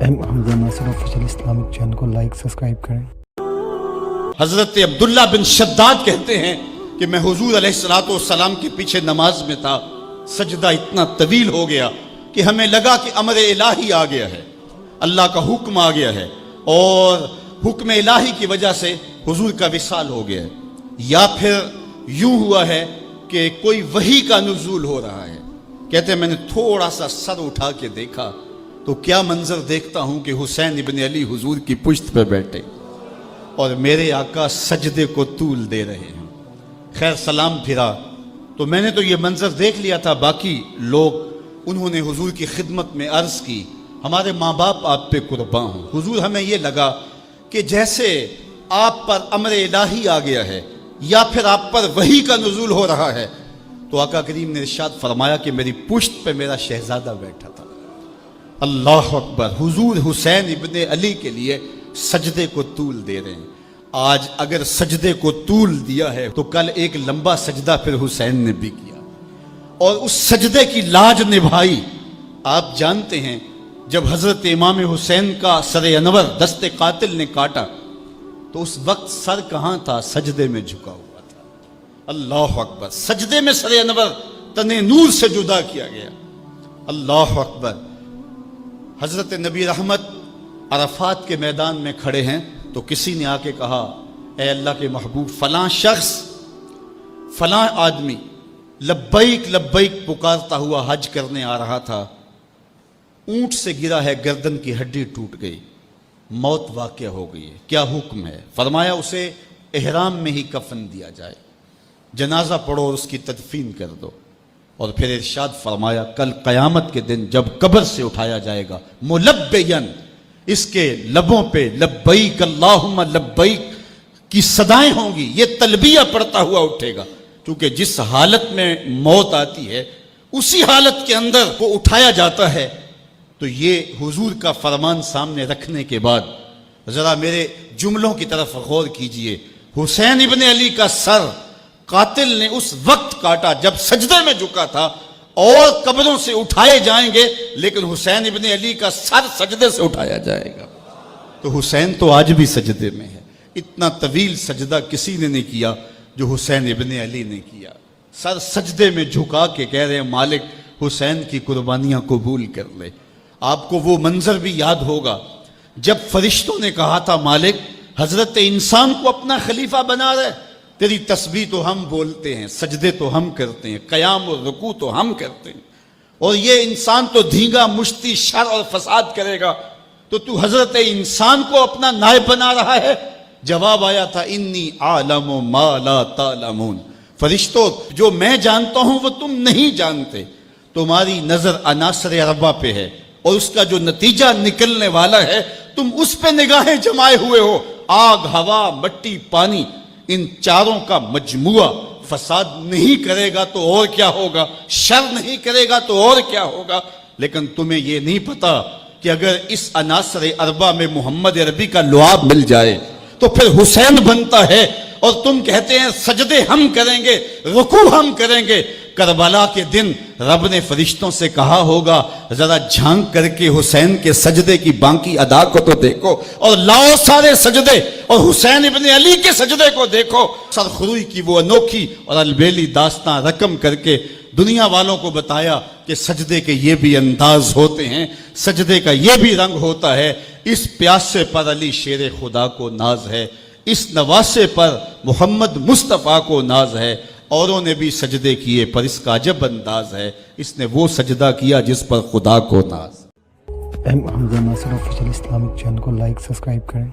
Hamza Nasir official Islamic channel को like subscribe करें। हजरत अब्दुल्ला बिन शद्दाद कहते हैं कि मैं हुजूर अलैहिस्सलाम के पीछे नमाज में था, सजदा इतना तवील हो गया कि हमें लगा कि अमर इलाही आ गया है, अल्लाह का हुक्म आ गया है और हुक्म इलाही की वजह से हुजूर का विसाल हो गया है, या फिर यूं हुआ है कि कोई वही का नुज़ूल हो रहा है। कहते हैं मैंने थोड़ा सा सर उठा के देखा तो क्या मंजर देखता हूं कि हुसैन इब्न अली हुजूर की पुश्त पे बैठे और मेरे आका सजदे को तूल दे रहे हैं। खैर सलाम फिरा तो मैंने तो ये मंजर देख लिया था, बाकी लोग उन्होंने हुजूर की खिदमत में अर्ज की, हमारे माँ बाप आप पे कुर्बान हों हुजूर, हमें ये लगा कि जैसे आप पर अमर इलाही आ गया है या फिर आप पर वही का नुज़ूल हो रहा है। तो आका करीम ने इरशाद फरमाया कि मेरी पुश्त पे मेरा शहजादा बैठा था। अल्लाह अकबर, हुजूर हुसैन इब्ने अली के लिए सजदे को तूल दे रहे हैं। आज अगर सजदे को तूल दिया है तो कल एक लंबा सजदा फिर हुसैन ने भी किया और उस सजदे की लाज निभाई। आप जानते हैं जब हजरत इमाम हुसैन का सर अनवर दस्ते कातिल ने काटा तो उस वक्त सर कहां था? सजदे में झुका हुआ था। अल्लाह अकबर, सजदे में सर अनवर तने नूर से जुदा किया गया। अल्लाह अकबर। हजरत नबी रहमत अरफात के मैदान में खड़े हैं तो किसी ने आके कहा, ए अल्लाह के महबूब, फलां शख्स फलां आदमी लब्बैक लब्बैक पुकारता हुआ हज करने आ रहा था, ऊंट से गिरा है, गर्दन की हड्डी टूट गई, मौत वाक़या हो गई है, क्या हुक्म है? फरमाया उसे एहराम में ही कफन दिया जाए, जनाजा पढ़ो और उसकी तदफीन कर दो। और फिर इरशाद फरमाया कल क़यामत के दिन जब कब्र से उठाया जाएगा, मुलब्बियन, इसके लबों पे लब्बैक अल्लाहुम्मा लब्बैक की सदाएं होंगी, ये तलबिया पढ़ता हुआ उठेगा। क्योंकि जिस हालत में मौत आती है उसी हालत के अंदर वो उठाया जाता है। तो ये हुजूर का फरमान सामने रखने के बाद जरा मेरे जुमलों की तरफ गौर कीजिए। हुसैन इब्ने अली का सर कातिल ने उस वक्त काटा जब सजदे में झुका था, और कब्रों से उठाए जाएंगे लेकिन हुसैन इब्ने अली का सर सजदे से उठाया जाएगा। तो हुसैन तो आज भी सजदे में है। इतना तवील सजदा किसी ने नहीं किया जो हुसैन इब्ने अली ने किया। सर सजदे में झुका के कह रहे हैं मालिक हुसैन की कुर्बानियां कबूल कर ले। आपको वो मंजर भी याद होगा जब फरिश्तों ने कहा था मालिक हजरत इंसान को अपना खलीफा बना रहे, तेरी तस्बीह तो हम बोलते हैं, सजदे तो हम करते हैं, कयाम और रुकू तो हम करते हैं, और ये इंसान तो धींगा मुश्ती शर और फसाद करेगा, तो तू हजरत इंसान को अपना नायब बना रहा है। जवाब आया था इन्नी आलमु मा ला तालमून, फरिश्तों जो मैं जानता हूं वो तुम नहीं जानते। तुम्हारी नजर अनासर अरबा पे है और उसका जो नतीजा निकलने वाला है तुम उस पे निगाहें जमाए हुए हो। आग, हवा, मिट्टी, पानी, इन चारों का मजमुआ फसाद नहीं करेगा तो और क्या होगा, शर नहीं करेगा तो और क्या होगा। लेकिन तुम्हें यह नहीं पता कि अगर इस अनासर अरबा में मोहम्मद अरबी का लुआब मिल जाए तो फिर हुसैन बनता है, और तुम कहते हैं सजदे हम करेंगे, रुकू हम करेंगे। करबला के दिन रब ने फरिश्तों से कहा होगा जरा झांक करके हुसैन के सजदे की बाकी अदा को तो देखो, और लाओ सारे सजदे और हुसैन इब्ने अली के सजदे को देखो। सरखुरुई की वो अनोखी और अलबेली दास्तां रकम करके दुनिया वालों को बताया कि सजदे के ये भी अंदाज होते हैं, सजदे का ये भी रंग होता है। इस प्यासे पर अली शेर खुदा को नाज है, इस नवासे पर मोहम्मद मुस्तफ़ा को नाज है। औरों ने भी सजदे किए पर इसका अजब अंदाज है, इसने वो सजदा किया जिस पर खुदा को नाज। Hamza Nasir official Islamic channel को लाइक सब्सक्राइब करें।